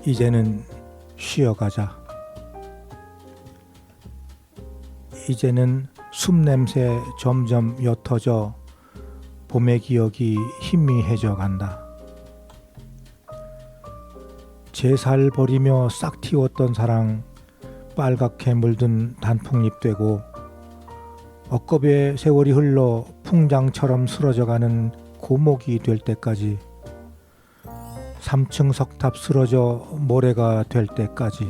이제는 쉬어가자. 이제는 숨냄새 점점 옅어져 봄의 기억이 희미해져 간다. 제 살 버리며 싹 틔웠던 사랑 빨갛게 물든 단풍잎 되고 엇겁에 세월이 흘러 풍장처럼 쓰러져가는 고목이 될 때까지 3층 석탑 쓰러져 모래가 될 때까지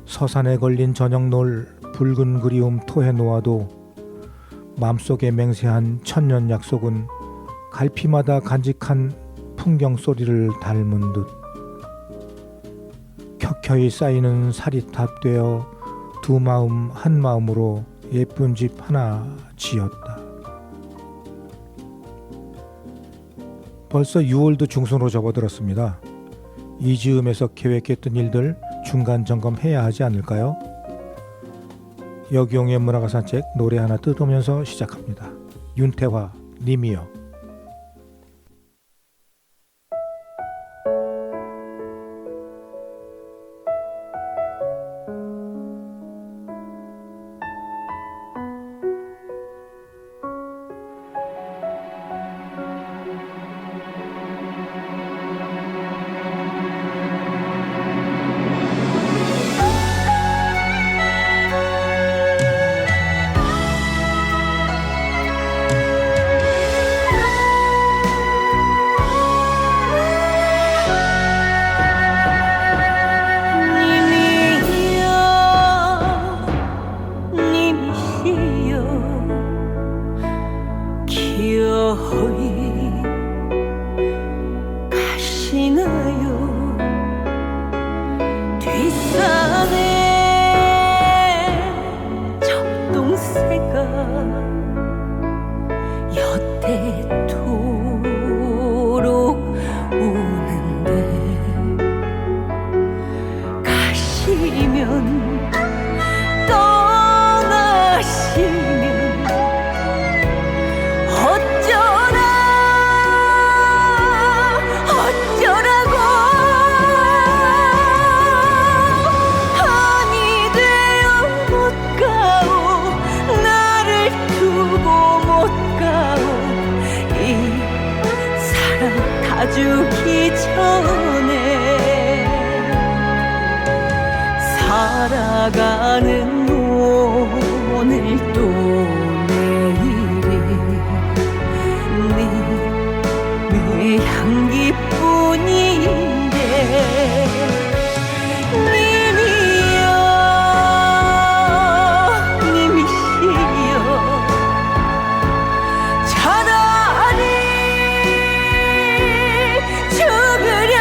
서산에 걸린 저녁놀 붉은 그리움 토해 놓아도 마음속에 맹세한 천년 약속은 갈피마다 간직한 풍경 소리를 닮은 듯 켜켜이 쌓이는 살이 탑되어 두 마음 한 마음으로 예쁜 집 하나 지었다. 벌써 6월도 중순으로 접어들었습니다. 이 즈음에서 계획했던 일들 중간 점검해야 하지 않을까요? 여기용의 문화가 산책 노래 하나 뜯으면서 시작합니다. 윤태화 님이여. 가시나요? 뒷산에 적동새가 여태토록 우는데 가시면 떠나시면 어쩌라고 한이 되어 못 가오 나를 두고 못 가오 이 사랑 다 주기 전에 살아가는 오늘도 내일이 네 향기뿐인데 님이여 님이시여 차라리 죽으려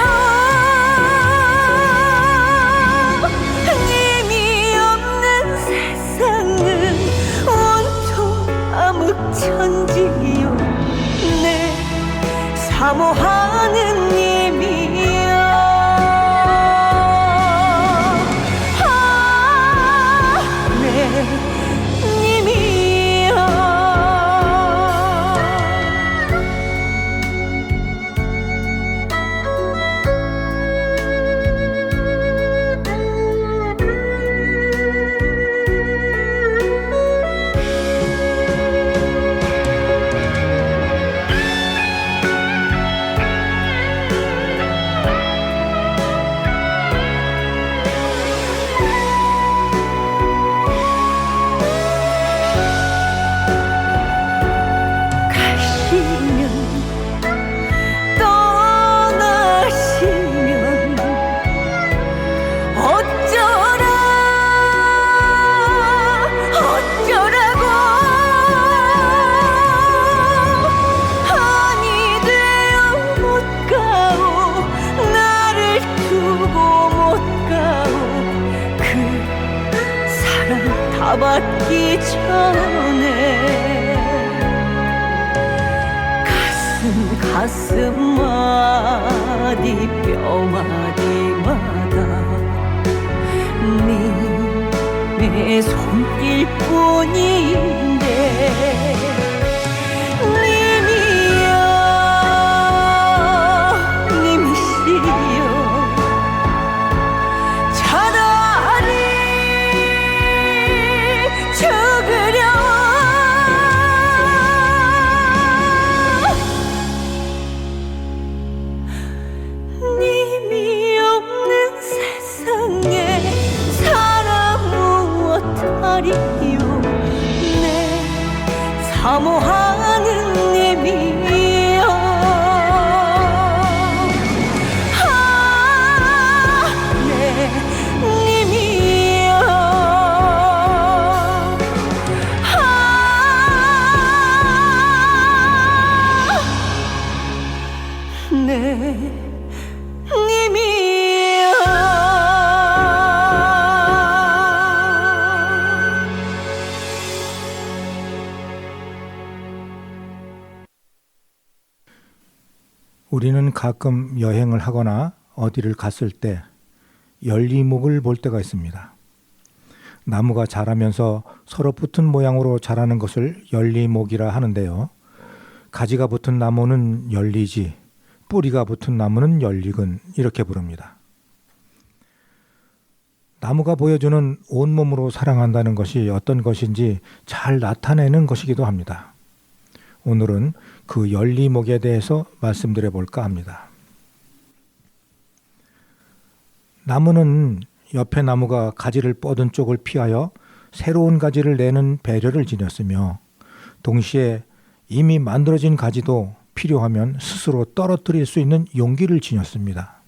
님이 없는 세상은 온통 암흑천지요 내 사모하는 님이여 내 님이여 떠나시면 어쩌라고 한이 되어 못 가오 나를 두고 못 가오 그 사랑 다 받기 전에 가슴마디 뼈마디마다 네 손길뿐인데 님이여 님이시 사모하는 님이여 내 님이여 내 님이여 우리는 가끔 여행을 하거나 어디를 갔을 때 열리목을 볼 때가 있습니다. 나무가 자라면서 서로 붙은 모양으로 자라는 것을 열리목이라 하는데요. 가지가 붙은 나무는 열리지, 뿌리가 붙은 나무는 열리근 이렇게 부릅니다. 나무가 보여주는 온몸으로 사랑한다는 것이 어떤 것인지 잘 나타내는 것이기도 합니다. 오늘은 그 열리목에 대해서 말씀드려 볼까 합니다. 나무는 옆에 나무가 가지를 뻗은 쪽을 피하여 새로운 가지를 내는 배려를 지녔으며 동시에 이미 만들어진 가지도 필요하면 스스로 떨어뜨릴 수 있는 용기를 지녔습니다.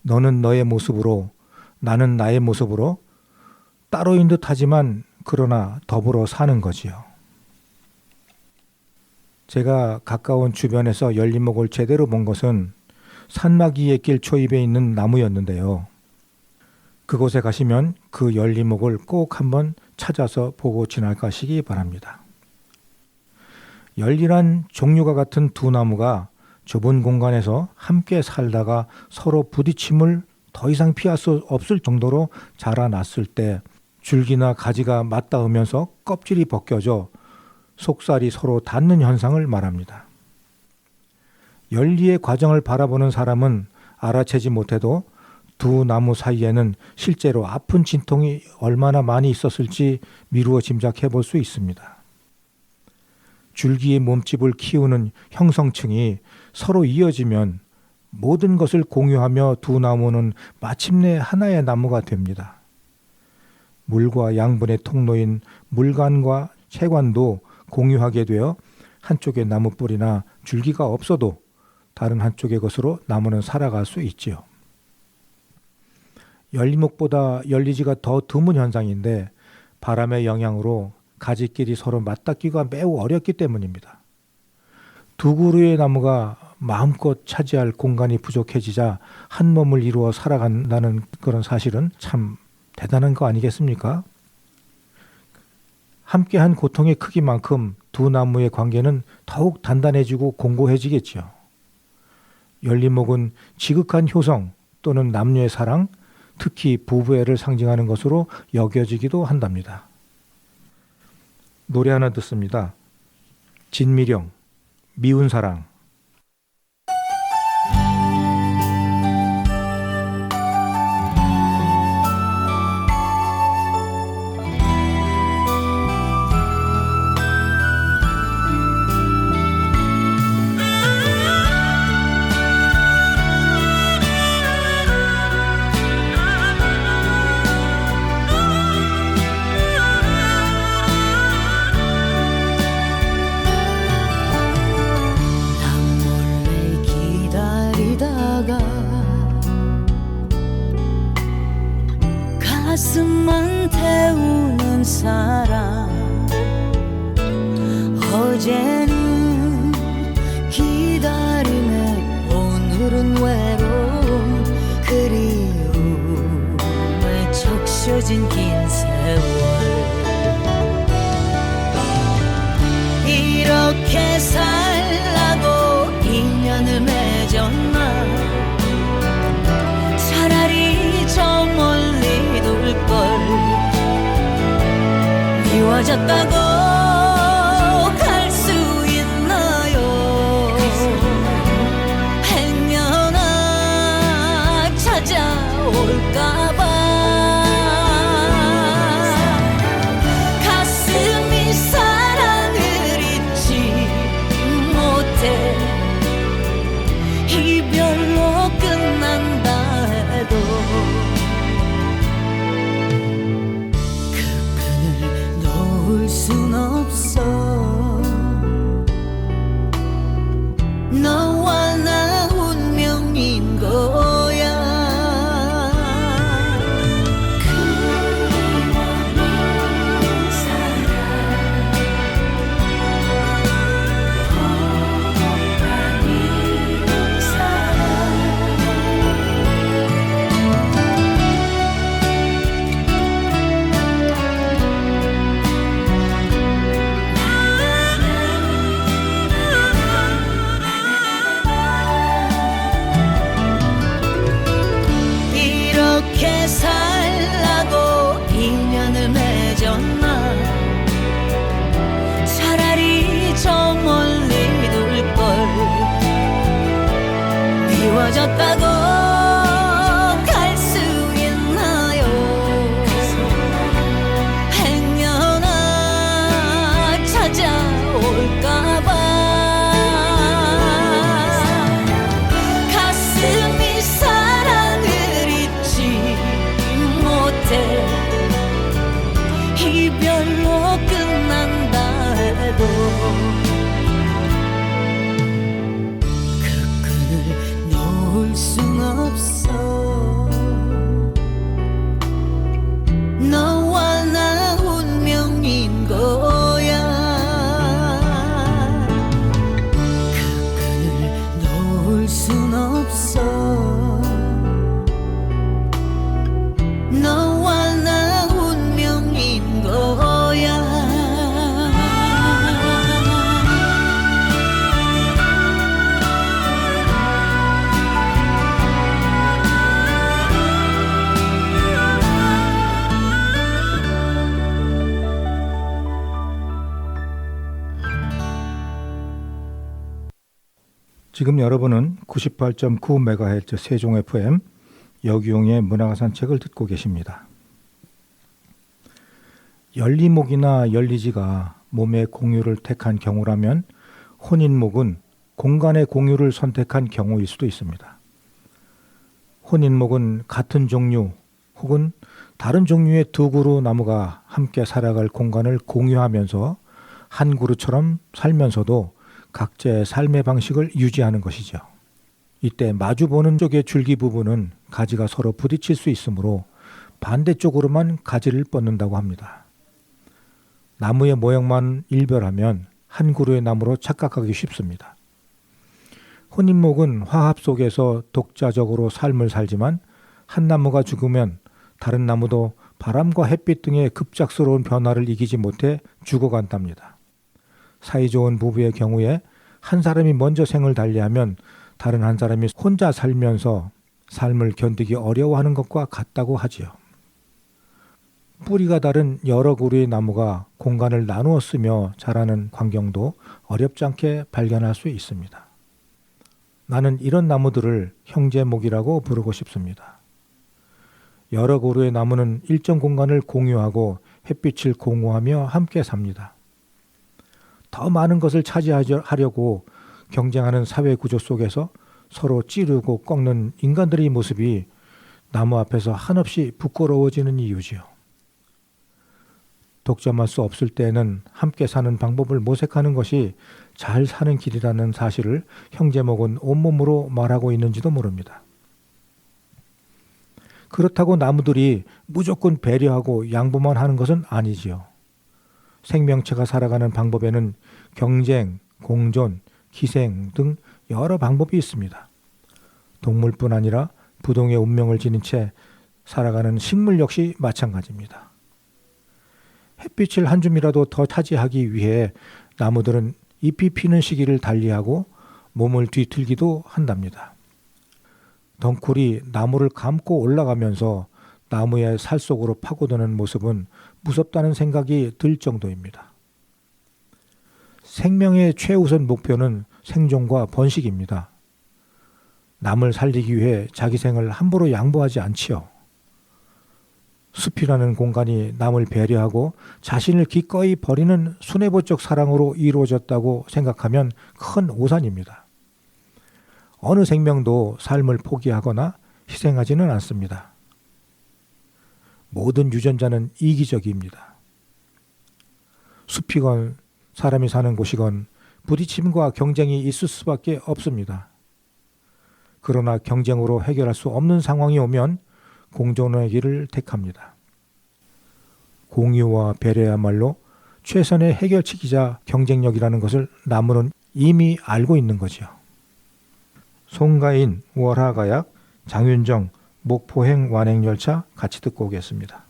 너는 너의 모습으로 나는 나의 모습으로 따로인 듯 하지만 그러나 더불어 사는 거지요. 제가 가까운 주변에서 열리목을 제대로 본 것은 산마기의 길 초입에 있는 나무였는데요. 그곳에 가시면 그 열리목을 꼭 한번 찾아서 보고 지나가시기 바랍니다. 열리란 종류가 같은 두 나무가 좁은 공간에서 함께 살다가 서로 부딪힘을 더 이상 피할 수 없을 정도로 자라났을 때 줄기나 가지가 맞닿으면서 껍질이 벗겨져 속살이 서로 닿는 현상을 말합니다. 열리의 과정을 바라보는 사람은 알아채지 못해도 두 나무 사이에는 실제로 아픈 진통이 얼마나 많이 있었을지 미루어 짐작해 볼 수 있습니다. 줄기의 몸집을 키우는 형성층이 서로 이어지면 모든 것을 공유하며 두 나무는 마침내 하나의 나무가 됩니다. 물과 양분의 통로인 물관과 채관도 공유하게 되어 한쪽의 나무 뿌리나 줄기가 없어도 다른 한쪽의 것으로 나무는 살아갈 수 있지요. 열리목보다 열리지가 더 드문 현상인데 바람의 영향으로 가지끼리 서로 맞닿기가 매우 어렵기 때문입니다. 두 그루의 나무가 마음껏 차지할 공간이 부족해지자 한 몸을 이루어 살아간다는 그런 사실은 참 대단한 거 아니겠습니까? 함께한 고통의 크기만큼 두 나무의 관계는 더욱 단단해지고 공고해지겠죠. 열리목은 지극한 효성 또는 남녀의 사랑, 특히 부부애를 상징하는 것으로 여겨지기도 한답니다. 노래 하나 듣습니다. 진미령, 미운 사랑. 가슴만 태우는 사랑 어제는 기다림에 오늘은 외로움 그리움에 적셔진 긴 세월 이렇게 살라고 인연을 맺었나 차라리 저 멀리 둘걸 미워졌다고 갈 수 있나요 행여나 찾아올까봐 가슴이 사랑을 잊지 못해 이별로 끝난다 해도 그 끈을 놓을 순 해도 그 끈을 놓을 순 없어. 너와 나 운명인 거야. 그 끈을 놓을 순 없어. 너와 나 운명인 거야. 지금 여러분은 98.9MHz 세종 FM 여기용의 문화가 산책을 듣고 계십니다. 열리목이나 열리지가 몸의 공유를 택한 경우라면 혼인목은 공간의 공유를 선택한 경우일 수도 있습니다. 혼인목은 같은 종류 혹은 다른 종류의 두 그루 나무가 함께 살아갈 공간을 공유하면서 한 그루처럼 살면서도 각자의 삶의 방식을 유지하는 것이죠. 이때 마주보는 쪽의 줄기 부분은 가지가 서로 부딪힐 수 있으므로 반대쪽으로만 가지를 뻗는다고 합니다. 나무의 모양만 일별하면 한 그루의 나무로 착각하기 쉽습니다. 혼인목은 화합 속에서 독자적으로 삶을 살지만 한 나무가 죽으면 다른 나무도 바람과 햇빛 등의 급작스러운 변화를 이기지 못해 죽어간답니다. 사이좋은 부부의 경우에 한 사람이 먼저 생을 달리하면 다른 한 사람이 혼자 살면서 삶을 견디기 어려워하는 것과 같다고 하지요. 뿌리가 다른 여러 그루의 나무가 공간을 나누어 쓰며 자라는 광경도 어렵지 않게 발견할 수 있습니다. 나는 이런 나무들을 형제목이라고 부르고 싶습니다. 여러 그루의 나무는 일정 공간을 공유하고 햇빛을 공유하며 함께 삽니다. 더 많은 것을 차지하려고 경쟁하는 사회 구조 속에서 서로 찌르고 꺾는 인간들의 모습이 나무 앞에서 한없이 부끄러워지는 이유지요. 독점할 수 없을 때에는 함께 사는 방법을 모색하는 것이 잘 사는 길이라는 사실을 형제목은 온몸으로 말하고 있는지도 모릅니다. 그렇다고 나무들이 무조건 배려하고 양보만 하는 것은 아니지요. 생명체가 살아가는 방법에는 경쟁, 공존, 기생 등 여러 방법이 있습니다. 동물뿐 아니라 부동의 운명을 지닌 채 살아가는 식물 역시 마찬가지입니다. 햇빛을 한 줌이라도 더 차지하기 위해 나무들은 잎이 피는 시기를 달리하고 몸을 뒤틀기도 한답니다. 덩쿨이 나무를 감고 올라가면서 나무의 살 속으로 파고드는 모습은 무섭다는 생각이 들 정도입니다. 생명의 최우선 목표는 생존과 번식입니다. 남을 살리기 위해 자기 생을 함부로 양보하지 않지요. 숲이라는 공간이 남을 배려하고 자신을 기꺼이 버리는 순애보적 사랑으로 이루어졌다고 생각하면 큰 오산입니다. 어느 생명도 삶을 포기하거나 희생하지는 않습니다. 모든 유전자는 이기적입니다. 숲이건 사람이 사는 곳이건 부딪힘과 경쟁이 있을 수밖에 없습니다. 그러나 경쟁으로 해결할 수 없는 상황이 오면 공존의 길을 택합니다. 공유와 배려야말로 최선의 해결책이자 경쟁력이라는 것을 나무는 이미 알고 있는 거죠. 송가인, 월하가약, 장윤정, 목포행 완행열차 같이 듣고 오겠습니다.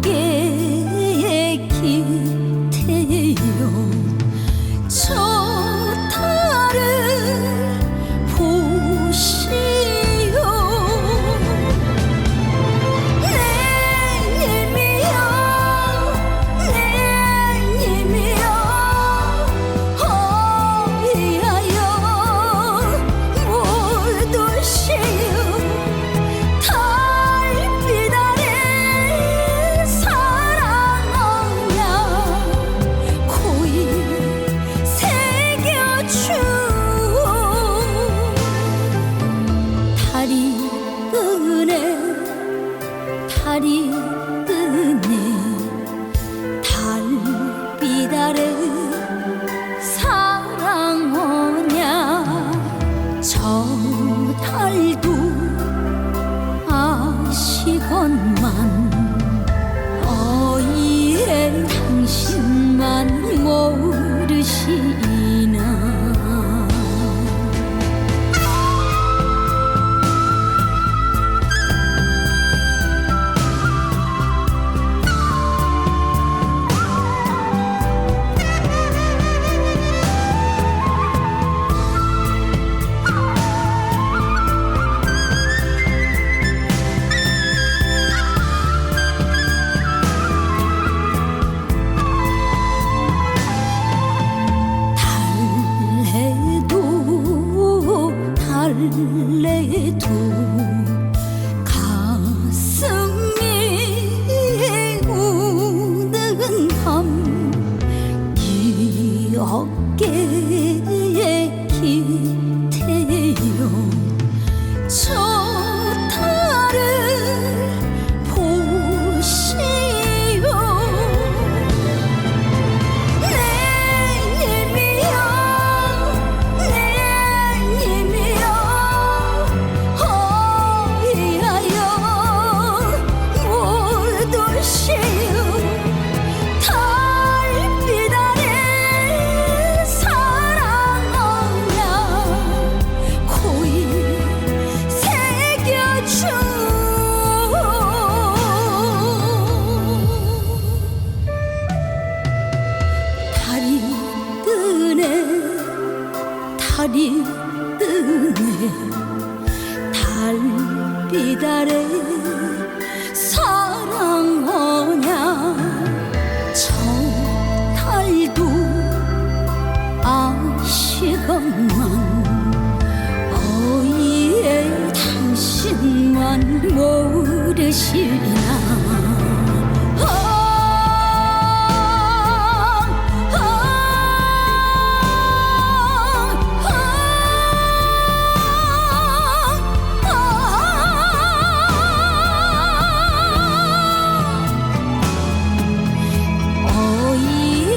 어깨에 기대요 저 달을 그대의 기태여 저 달을 보시오 내 님이여 내 님이여 어이하여 못 오시오 달빛 아래 사랑하며 고이 새겨줘 달이 뜨네 달이 뜨네 달빛 아래 사랑하냐 저 달도 아시건만 어이에 당신만 모르시나 어이에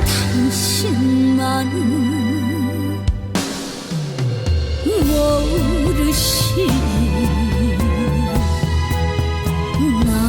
당신만 모르시나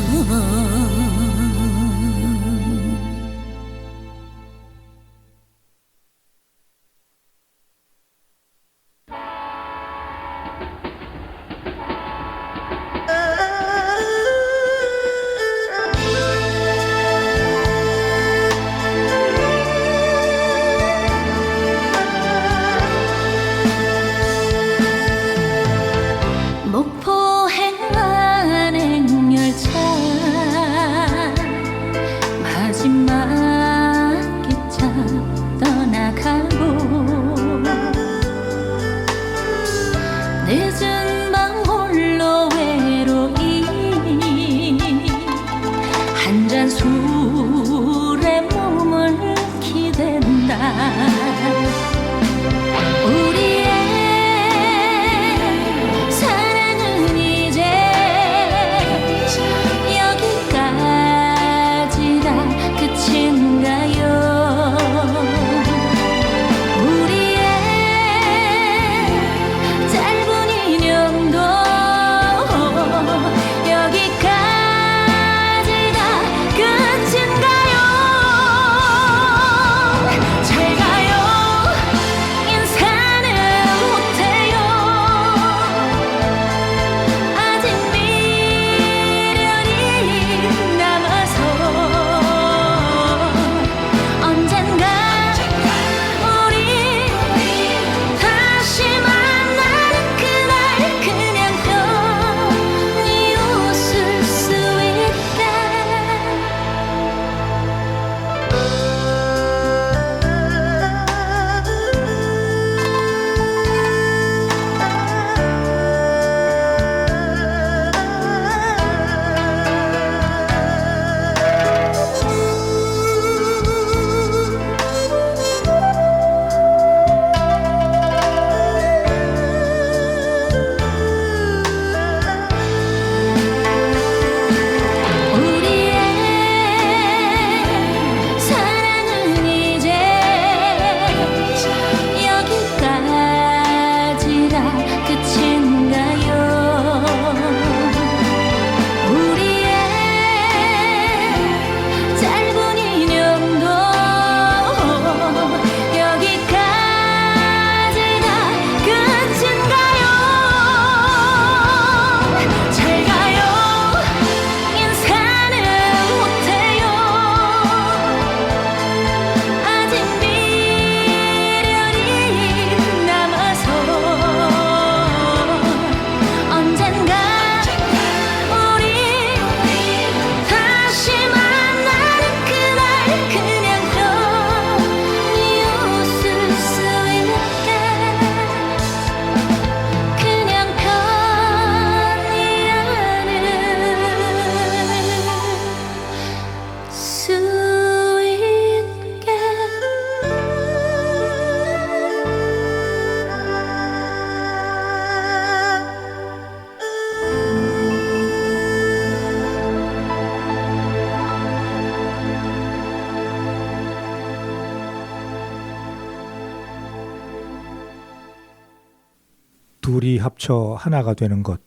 둘이 합쳐 하나가 되는 것.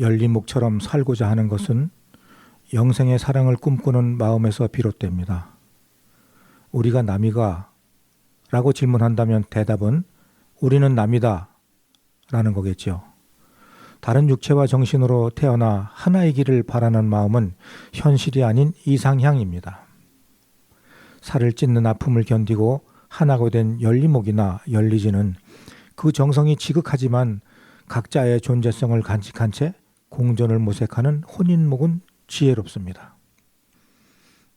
열리목처럼 살고자 하는 것은 영생의 사랑을 꿈꾸는 마음에서 비롯됩니다. 우리가 남이가? 라고 질문한다면 대답은 우리는 남이다 라는 거겠죠. 다른 육체와 정신으로 태어나 하나이기를 바라는 마음은 현실이 아닌 이상향입니다. 살을 찢는 아픔을 견디고 하나가 된 열리목이나 열리지는 그 정성이 지극하지만 각자의 존재성을 간직한 채 공존을 모색하는 혼인목은 지혜롭습니다.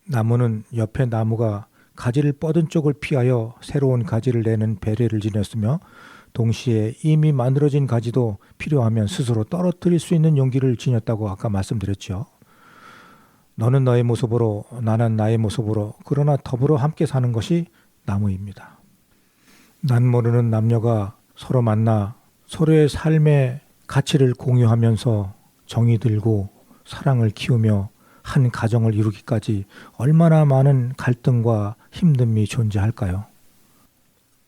나무는 옆에 나무가 가지를 뻗은 쪽을 피하여 새로운 가지를 내는 배려를 지녔으며 동시에 이미 만들어진 가지도 필요하면 스스로 떨어뜨릴 수 있는 용기를 지녔다고 아까 말씀드렸죠. 너는 너의 모습으로 나는 나의 모습으로 그러나 더불어 함께 사는 것이 나무입니다. 난 모르는 남녀가 서로 만나 서로의 삶의 가치를 공유하면서 정이 들고 사랑을 키우며 한 가정을 이루기까지 얼마나 많은 갈등과 힘듦이 존재할까요?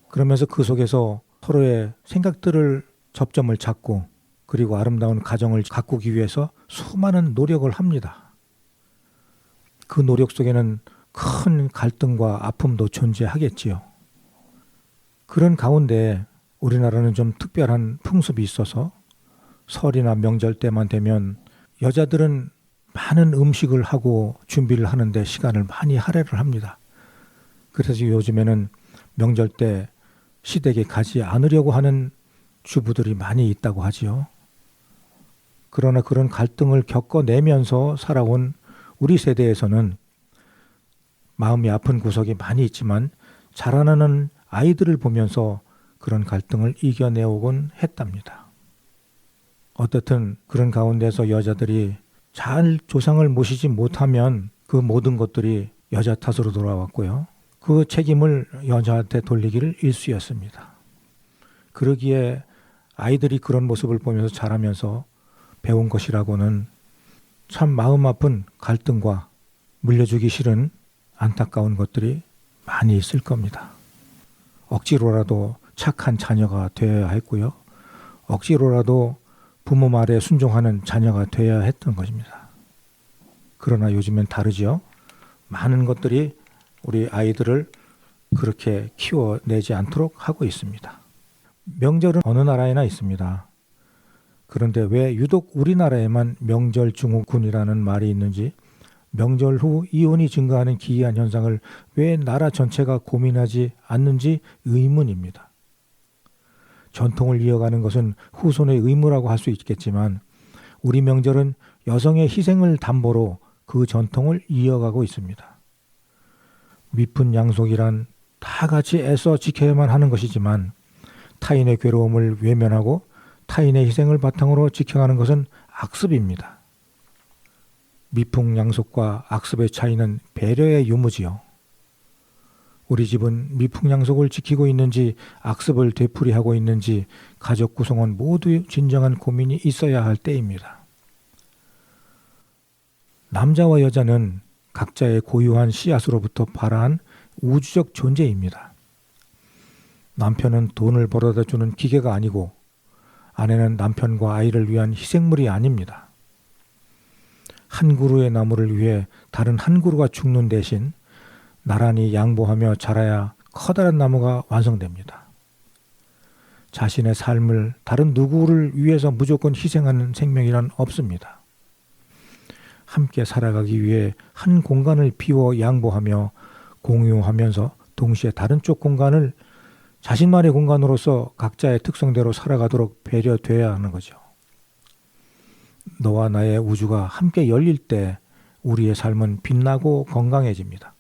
그러면서 그 속에서 서로의 생각들을 접점을 찾고 그리고 아름다운 가정을 가꾸기 위해서 수많은 노력을 합니다. 그 노력 속에는 큰 갈등과 아픔도 존재하겠지요. 그런 가운데 우리나라는 좀 특별한 풍습이 있어서 설이나 명절 때만 되면 여자들은 많은 음식을 하고 준비를 하는데 시간을 많이 할애를 합니다. 그래서 요즘에는 명절 때 시댁에 가지 않으려고 하는 주부들이 많이 있다고 하지요. 그러나 그런 갈등을 겪어내면서 살아온 우리 세대에서는 마음이 아픈 구석이 많이 있지만 자라나는 아이들을 보면서 그런 갈등을 이겨내오곤 했답니다. 어떻든 그런 가운데서 여자들이 잘 조상을 모시지 못하면 그 모든 것들이 여자 탓으로 돌아왔고요. 그 책임을 여자한테 돌리기를 일쑤였습니다. 그러기에 아이들이 그런 모습을 보면서 자라면서 배운 것이라고는 참 마음 아픈 갈등과 물려주기 싫은 안타까운 것들이 많이 있을 겁니다. 억지로라도 착한 자녀가 되어야 했고요. 억지로라도 부모 말에 순종하는 자녀가 되어야 했던 것입니다. 그러나 요즘엔 다르죠. 많은 것들이 우리 아이들을 그렇게 키워내지 않도록 하고 있습니다. 명절은 어느 나라에나 있습니다. 그런데 왜 유독 우리나라에만 명절 증후군이라는 말이 있는지, 명절 후 이혼이 증가하는 기이한 현상을 왜 나라 전체가 고민하지 않는지 의문입니다. 전통을 이어가는 것은 후손의 의무라고 할 수 있겠지만 우리 명절은 여성의 희생을 담보로 그 전통을 이어가고 있습니다. 미푼양속이란 다 같이 애써 지켜야만 하는 것이지만 타인의 괴로움을 외면하고 타인의 희생을 바탕으로 지켜가는 것은 악습입니다. 미풍양속과 악습의 차이는 배려의 유무지요. 우리 집은 미풍양속을 지키고 있는지 악습을 되풀이하고 있는지 가족 구성원 모두 진정한 고민이 있어야 할 때입니다. 남자와 여자는 각자의 고유한 씨앗으로부터 발화한 우주적 존재입니다. 남편은 돈을 벌어다 주는 기계가 아니고 아내는 남편과 아이를 위한 희생물이 아닙니다. 한 그루의 나무를 위해 다른 한 그루가 죽는 대신 나란히 양보하며 자라야 커다란 나무가 완성됩니다. 자신의 삶을 다른 누구를 위해서 무조건 희생하는 생명이란 없습니다. 함께 살아가기 위해 한 공간을 비워 양보하며 공유하면서 동시에 다른 쪽 공간을 자신만의 공간으로서 각자의 특성대로 살아가도록 배려돼야 하는 거죠. 너와 나의 우주가 함께 열릴 때 우리의 삶은 빛나고 건강해집니다.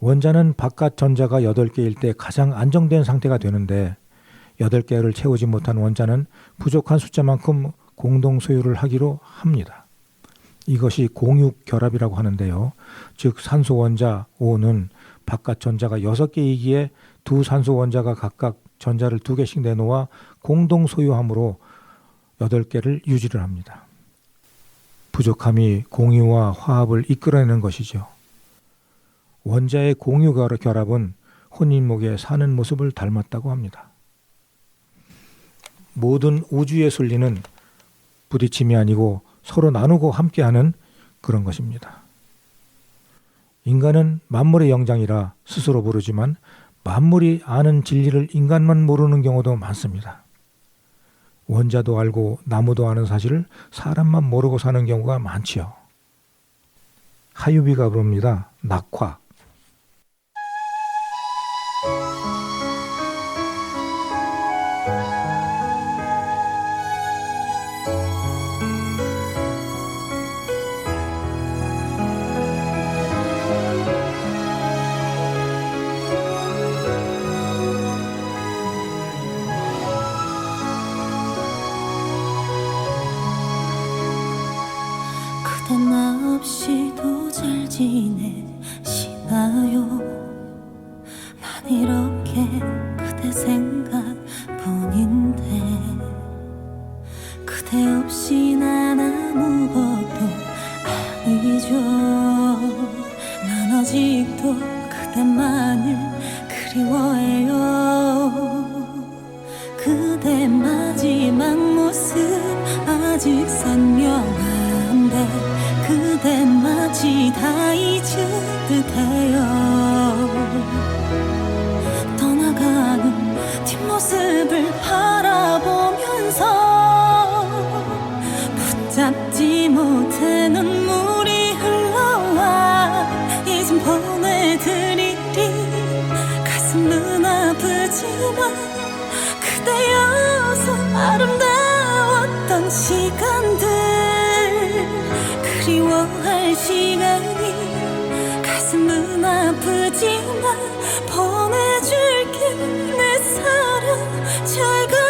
원자는 바깥 전자가 8개일 때 가장 안정된 상태가 되는데 8개를 채우지 못한 원자는 부족한 숫자만큼 공동 소유를 하기로 합니다. 이것이 공육결합이라고 하는데요. 즉 산소 원자 O는 바깥 전자가 6개이기에 두 산소 원자가 각각 전자를 2개씩 내놓아 공동 소유함으로 8개를 유지를 합니다. 부족함이 공유와 화합을 이끌어내는 것이죠. 원자의 공유 결합은 혼인목에 사는 모습을 닮았다고 합니다. 모든 우주의 순리는 부딪힘이 아니고 서로 나누고 함께하는 그런 것입니다. 인간은 만물의 영장이라 스스로 부르지만 만물이 아는 진리를 인간만 모르는 경우도 많습니다. 원자도 알고 나무도 아는 사실을 사람만 모르고 사는 경우가 많지요. 하유비가 부릅니다. 낙화. 그대 나 없이도 잘 지내시나요? 난 이렇게 그대 생각뿐인데 그대 없이 난 아무것도 아니죠. 난 아직도 그대만을 그리워해요. 그대 마지막 모습 아직 선명한데 그대 마치 다 잊은 듯해요. 떠나가는 뒷모습을 바라보면서 붙잡지 못해 눈물이 흘러와 이젠 보내드리리. 가슴은 아프지만 그대여서 아름다웠던 시간들 그리워할 시간이 가슴은 아프지만 보내줄게 내 사랑 잘 가요.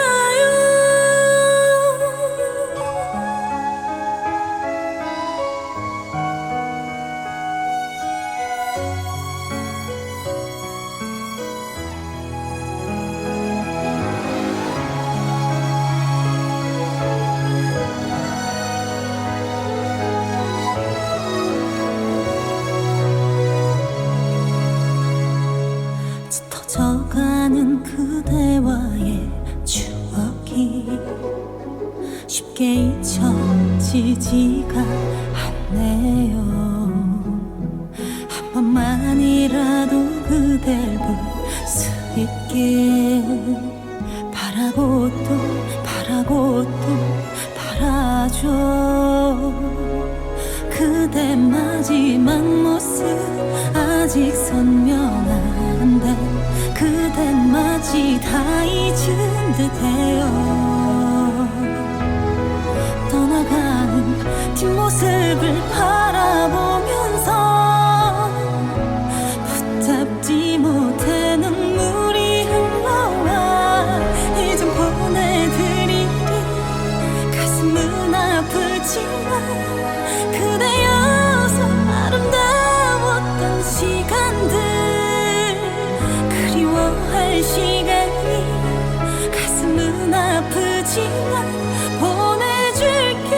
짙어져가는 그대와의 추억이 쉽게 잊혀지지가 않네요. 한 번만이라도 그댈 볼 수 있게 바라고 또 바라고 또 바라죠. 그대 마지막 모습 아직 선명한데 그댄 마치 다 잊은 듯해요. 떠나가는 뒷모습을 바라보면서 붙잡지 못해 눈물이 흘러와 이젠 보내드리리. 가슴은 아프지만 그대여서 아름다웠던 시간들 그리워할 시간이 가슴은 아프지만 보내줄게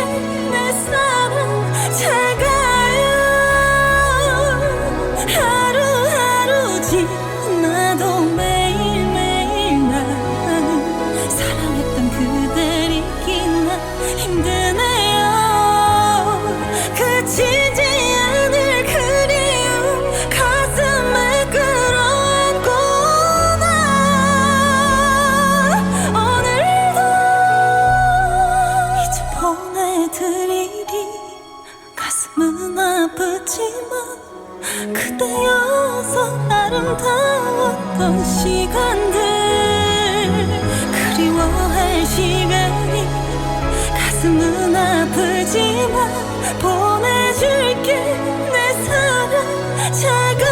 내 사랑 잘 가요. 하루하루 지나도 매일매일 나는 사랑했던 그댈 잊기나 힘드네요. 그치지 않을 그리움 가슴에 끌어안고 나 오늘도 이제 보내드리리. 가슴은 아프지만 그대여서 아름다웠던 시간들 그리워할 시간이 가슴은 아프지만 보내줄게 내 사랑 잘 가요.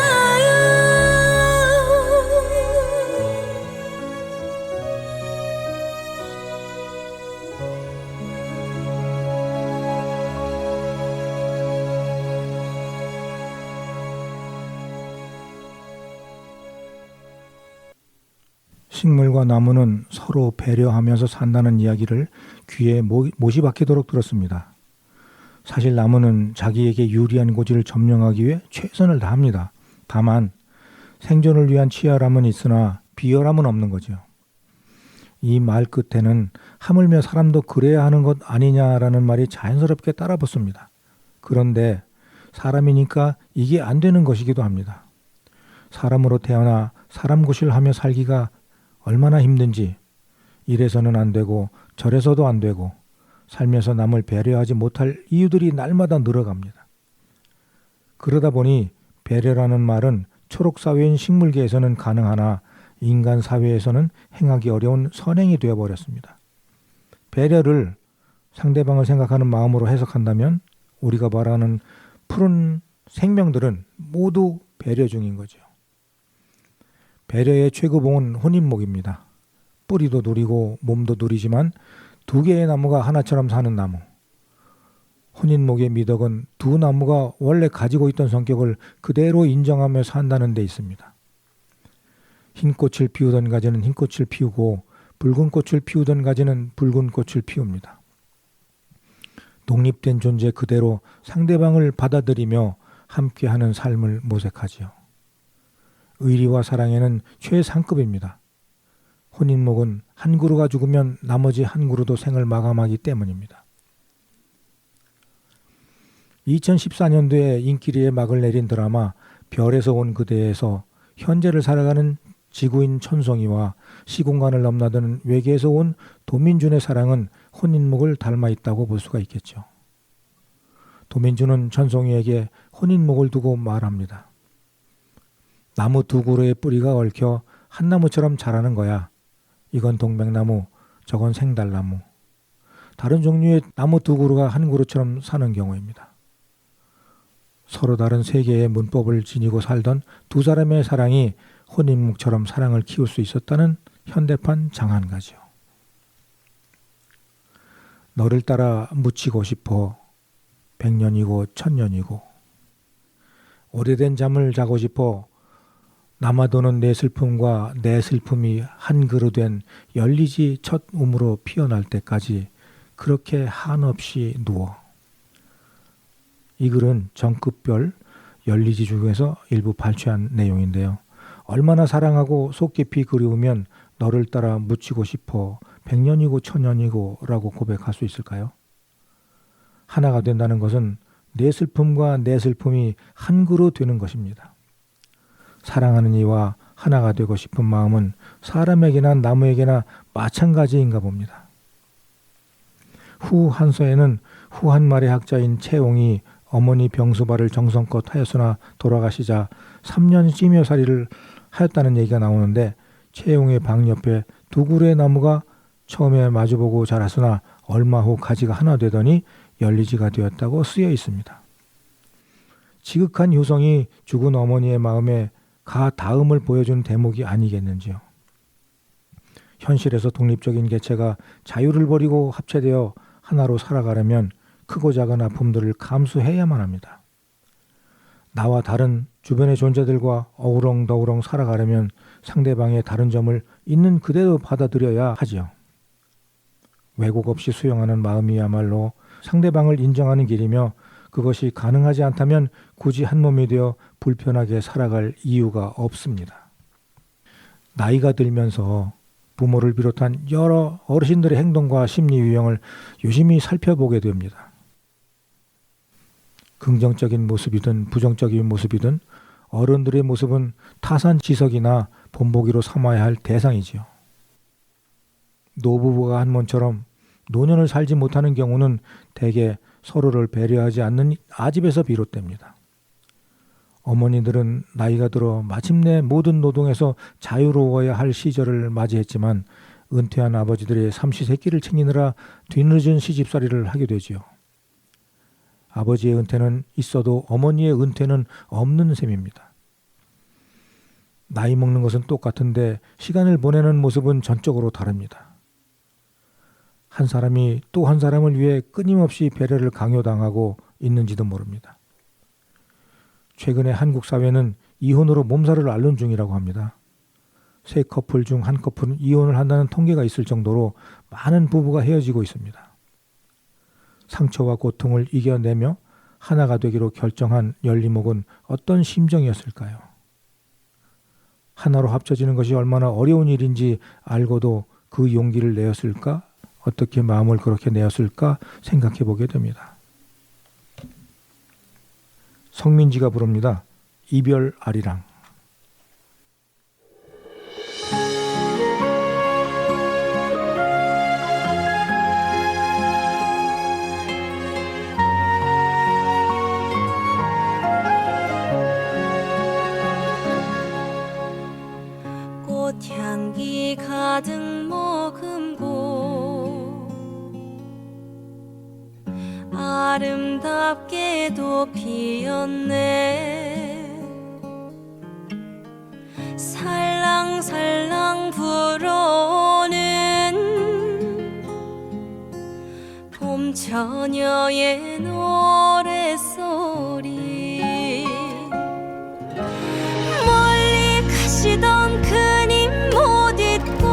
식물과 나무는 서로 배려하면서 산다는 이야기를 귀에 못이 박히도록 들었습니다. 사실 나무는 자기에게 유리한 고지를 점령하기 위해 최선을 다합니다. 다만 생존을 위한 치열함은 있으나 비열함은 없는 거죠. 이 말 끝에는 하물며 사람도 그래야 하는 것 아니냐라는 말이 자연스럽게 따라붙습니다. 그런데 사람이니까 이게 안 되는 것이기도 합니다. 사람으로 태어나 사람 구실하며 살기가 얼마나 힘든지 이래서는 안 되고 저래서도 안 되고 살면서 남을 배려하지 못할 이유들이 날마다 늘어갑니다. 그러다 보니 배려라는 말은 초록사회인 식물계에서는 가능하나 인간 사회에서는 행하기 어려운 선행이 되어버렸습니다. 배려를 상대방을 생각하는 마음으로 해석한다면 우리가 말하는 푸른 생명들은 모두 배려 중인 거죠. 배려의 최고봉은 혼인목입니다. 뿌리도 누리고 몸도 누리지만 두 개의 나무가 하나처럼 사는 나무. 혼인목의 미덕은 두 나무가 원래 가지고 있던 성격을 그대로 인정하며 산다는 데 있습니다. 흰 꽃을 피우던 가지는 흰 꽃을 피우고 붉은 꽃을 피우던 가지는 붉은 꽃을 피웁니다. 독립된 존재 그대로 상대방을 받아들이며 함께하는 삶을 모색하지요. 의리와 사랑에는 최상급입니다. 혼인목은 한 그루가 죽으면 나머지 한 그루도 생을 마감하기 때문입니다. 2014년도에 인기리에 막을 내린 드라마 별에서 온 그대에서 현재를 살아가는 지구인 천송이와 시공간을 넘나드는 외계에서 온 도민준의 사랑은 혼인목을 닮아 있다고 볼 수가 있겠죠. 도민준은 천송이에게 혼인목을 두고 말합니다. 나무 두 그루의 뿌리가 얽혀 한 나무처럼 자라는 거야. 이건 동백나무, 저건 생달나무. 다른 종류의 나무 두 그루가 한 그루처럼 사는 경우입니다. 서로 다른 세계의 문법을 지니고 살던 두 사람의 사랑이 혼인목처럼 사랑을 키울 수 있었다는 현대판 장한가지요. 너를 따라 묻히고 싶어 100년이고 1000년이고 오래된 잠을 자고 싶어 남아도는 내 슬픔과 내 슬픔이 한 그루 된 열리지 첫 움으로 피어날 때까지 그렇게 한없이 누워. 이 글은 정급별 열리지 중에서 일부 발췌한 내용인데요. 얼마나 사랑하고 속 깊이 그리우면 너를 따라 묻히고 싶어 100년이고 1000년이고 라고 고백할 수 있을까요? 하나가 된다는 것은 내 슬픔과 내 슬픔이 한 그루 되는 것입니다. 사랑하는 이와 하나가 되고 싶은 마음은 사람에게나 나무에게나 마찬가지인가 봅니다. 후 한서에는 후한말의 학자인 채옹이 어머니 병수발을 정성껏 하였으나 돌아가시자 3년 찌며살이를 하였다는 얘기가 나오는데 채용의 방 옆에 두 그루의 나무가 처음에 마주보고 자랐으나 얼마 후 가지가 하나 되더니 열리지가 되었다고 쓰여 있습니다. 지극한 효성이 죽은 어머니의 마음에 가 닿음을 보여준 대목이 아니겠는지요. 현실에서 독립적인 개체가 자유를 버리고 합체되어 하나로 살아가려면 크고 작은 아픔들을 감수해야만 합니다. 나와 다른 주변의 존재들과 어우렁더우렁 살아가려면 상대방의 다른 점을 있는 그대로 받아들여야 하지요. 왜곡 없이 수용하는 마음이야말로 상대방을 인정하는 길이며 그것이 가능하지 않다면 굳이 한 몸이 되어 불편하게 살아갈 이유가 없습니다. 나이가 들면서 부모를 비롯한 여러 어르신들의 행동과 심리 유형을 유심히 살펴보게 됩니다. 긍정적인 모습이든 부정적인 모습이든 어른들의 모습은 타산지석이나 본보기로 삼아야 할 대상이지요. 노부부가 한 몸처럼 노년을 살지 못하는 경우는 대개 서로를 배려하지 않는 아집에서 비롯됩니다. 어머니들은 나이가 들어 마침내 모든 노동에서 자유로워야 할 시절을 맞이했지만 은퇴한 아버지들의 삼시세끼를 챙기느라 뒤늦은 시집살이를 하게 되지요. 아버지의 은퇴는 있어도 어머니의 은퇴는 없는 셈입니다. 나이 먹는 것은 똑같은데 시간을 보내는 모습은 전적으로 다릅니다. 한 사람이 또 한 사람을 위해 끊임없이 배려를 강요당하고 있는지도 모릅니다. 최근에 한국 사회는 이혼으로 몸살을 앓는 중이라고 합니다. 3커플 중 1커플은 이혼을 한다는 통계가 있을 정도로 많은 부부가 헤어지고 있습니다. 상처와 고통을 이겨내며 하나가 되기로 결정한 열리목은 어떤 심정이었을까요? 하나로 합쳐지는 것이 얼마나 어려운 일인지 알고도 그 용기를 내었을까? 어떻게 마음을 그렇게 내었을까 생각해 보게 됩니다. 성민지가 부릅니다. 이별 아리랑. 꽃향기 가득 머금고 아름답게도 피었네. 살랑살랑 불어오는 봄 처녀의 노랫소리. 멀리 가시던 그님 못 잊고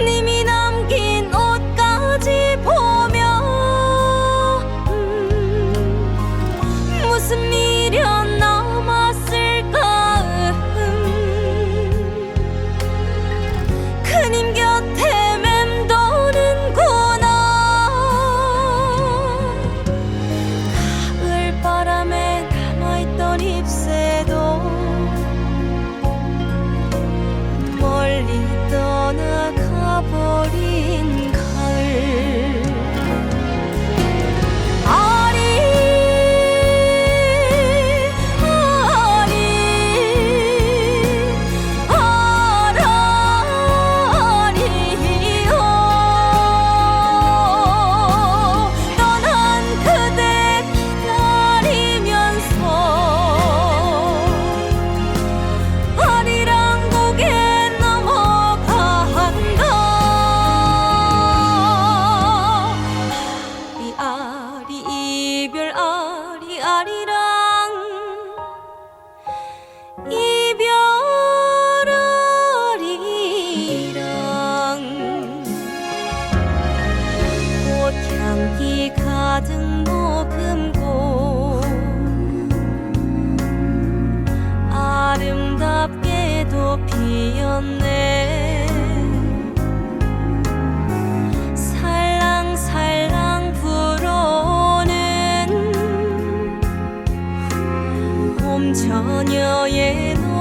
님이 남긴 옷까지 보며 무슨 미련 남았을까. 그님 곁에 맴도는구나. 가을 바람에 남아있던 잎새도 멀리 떠나가버린 가을. 아리 아리 아라리요. 떠난 그대 기다리면서 아리랑 고개 넘어간다. 아리 이별 아리 아리랑 이별 아리랑. 꽃향기 가득 머금고 아름답게도 피었네. 살랑살랑 불어오는 봄 처녀의 노랫소리.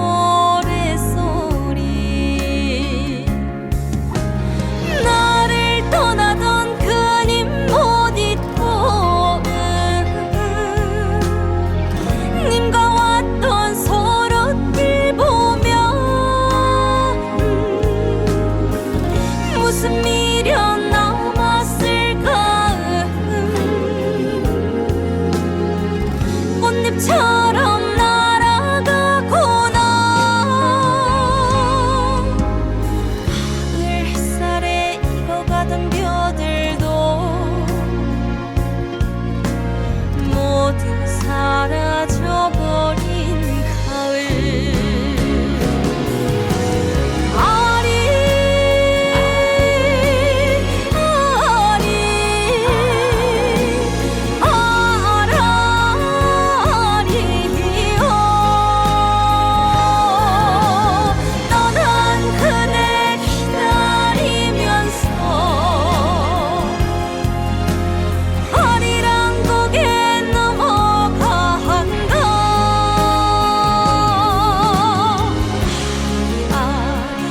나를 떠나던 그님 못 잊고 님과 왔던 소롯길 보며 무슨 미련 남았을까. 꽃잎처럼 날아가구나. 가을 햇살에 익어가던 벼들도 모두 사라져버린 가을. 아리 아리 아라리요. 떠난 그대 기다리면서 아리랑 고개 넘어간다. 아리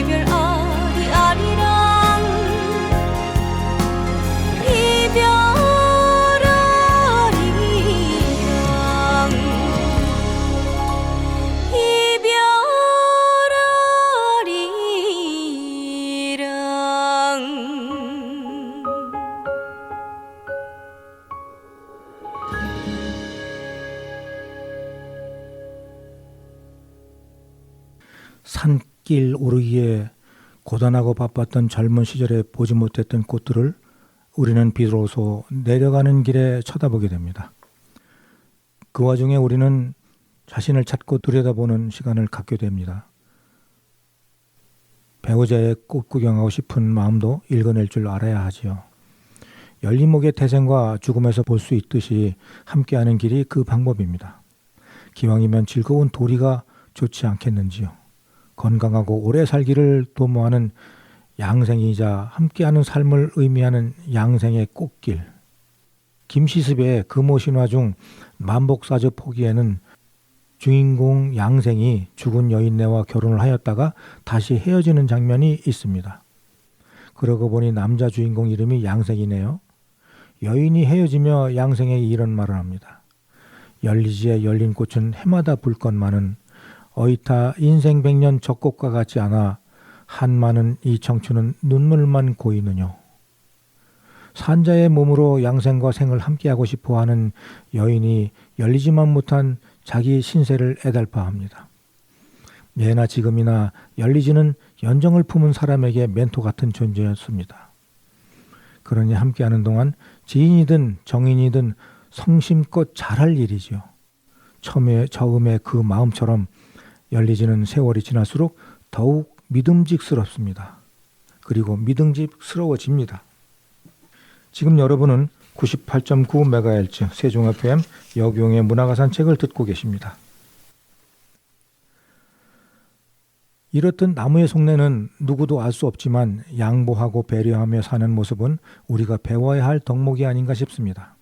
이별 아리 아리랑 이별 아리랑 이별 아리랑. 산길 오르기에 고단하고 바빴던 젊은 시절에 보지 못했던 꽃들을 우리는 비로소 내려가는 길에 쳐다보게 됩니다. 그 와중에 우리는 자신을 찾고 들여다보는 시간을 갖게 됩니다. 배우자의 꽃 구경하고 싶은 마음도 읽어낼 줄 알아야 하지요. 열린 목의 태생과 죽음에서 볼 수 있듯이 함께하는 길이 그 방법입니다. 기왕이면 즐거운 도리가 좋지 않겠는지요. 건강하고 오래 살기를 도모하는 양생이자 함께하는 삶을 의미하는 양생의 꽃길. 김시습의 금오신화 중 만복사저 포기에는 주인공 양생이 죽은 여인네와 결혼을 하였다가 다시 헤어지는 장면이 있습니다. 그러고 보니 남자 주인공 이름이 양생이네요. 여인이 헤어지며 양생에게 이런 말을 합니다. 열리지에 열린 꽃은 해마다 불 것만은 어이타 인생 백년 적꽃과 같지 않아 한많은 이 청춘은 눈물만 고이느뇨. 산자의 몸으로 양생과 생을 함께하고 싶어하는 여인이 열리지만 못한 자기 신세를 애달파합니다. 예나 지금이나 열리지는 연정을 품은 사람에게 멘토 같은 존재였습니다. 그러니 함께하는 동안 지인이든 정인이든 성심껏 잘할 일이지요. 처음에 그 마음처럼 열리지는 세월이 지날수록 더욱 믿음직스럽습니다. 그리고 믿음직스러워집니다. 지금 여러분은 98.9MHz 세종 FM 여기용의 문화가산책을 듣고 계십니다. 이렇듯 나무의 속내는 누구도 알 수 없지만 양보하고 배려하며 사는 모습은 우리가 배워야 할 덕목이 아닌가 싶습니다.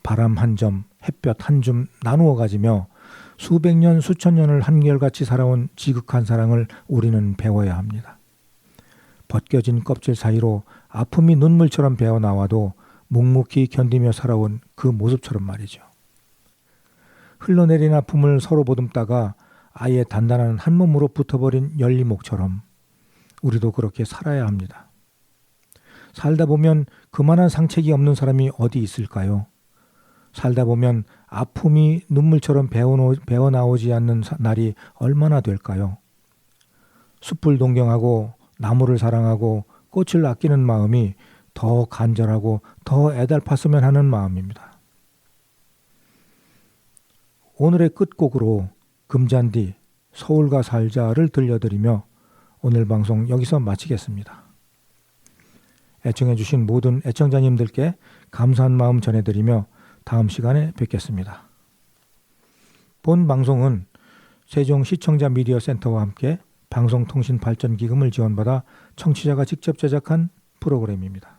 바람 한 점, 햇볕 한 줌 나누어 가지며 수백 년, 수천 년을 한결같이 살아온 지극한 사랑을 우리는 배워야 합니다. 벗겨진 껍질 사이로 아픔이 눈물처럼 배어나와도 묵묵히 견디며 살아온 그 모습처럼 말이죠. 흘러내린 아픔을 서로 보듬다가 아예 단단한 한 몸으로 붙어버린 열리목처럼 우리도 그렇게 살아야 합니다. 살다 보면 그만한 상책이 없는 사람이 어디 있을까요? 살다 보면 아픔이 눈물처럼 배어나오지 않는 날이 얼마나 될까요? 숲을 동경하고 나무를 사랑하고 꽃을 아끼는 마음이 더 간절하고 더 애달팠으면 하는 마음입니다. 오늘의 끝곡으로 금잔디 서울가 살자를 들려드리며 오늘 방송 여기서 마치겠습니다. 애청해 주신 모든 애청자님들께 감사한 마음 전해드리며 다음 시간에 뵙겠습니다. 본 방송은 세종시청자 미디어 센터와 함께 방송통신발전기금을 지원받아 청취자가 직접 제작한 프로그램입니다.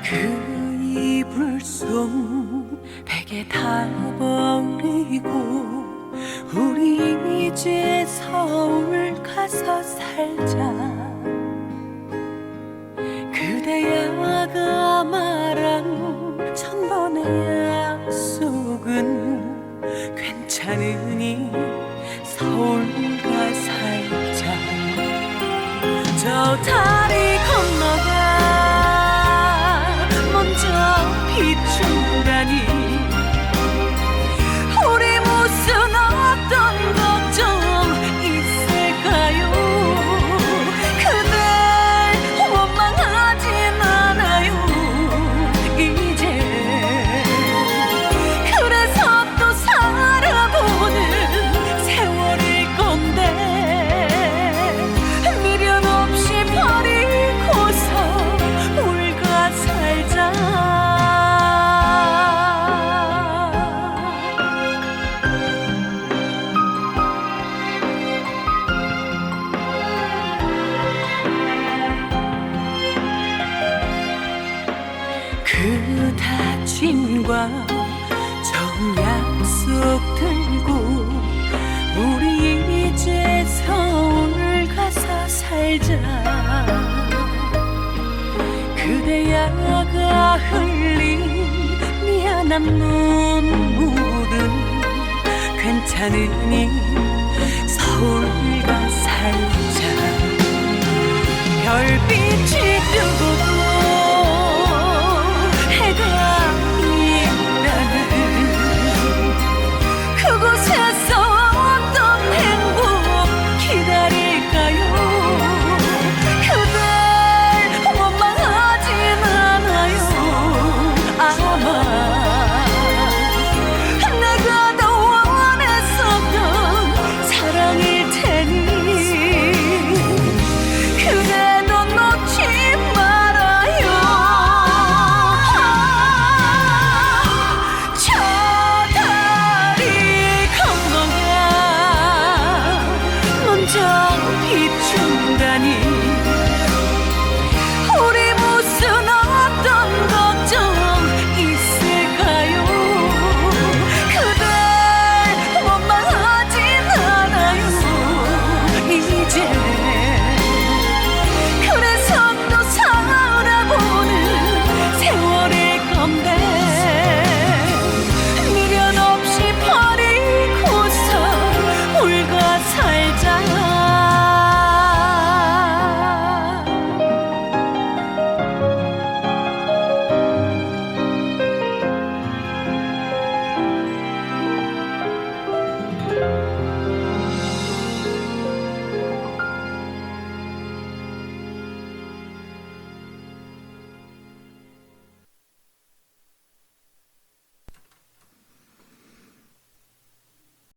그 이불속 베개 다 버리고 우리 이제 서울 가서 살자. 그대야가 말한 천번의 약속은 괜찮으니 서울 가 살자. 저 다리 건너가 먼저 비추다니 우리 무슨 어떤 걱정 있을까요? 그댈 원망하진 않아요 이제. 그래서 또 살아보는 세월일 건데 미련 없이 버리고서 울가 살자. 그 다짐과 좋은 약속 들고 우리 이제 서울 가서 살자. 그대야가 흘린 미안한 눈물은 괜찮으니 서울 가 살자. 별빛이 뜨고 해가 있다는 그곳에서 어떤 행복 기다릴까요? 그댈 원망하진 않아요 아마. 내가 더 원해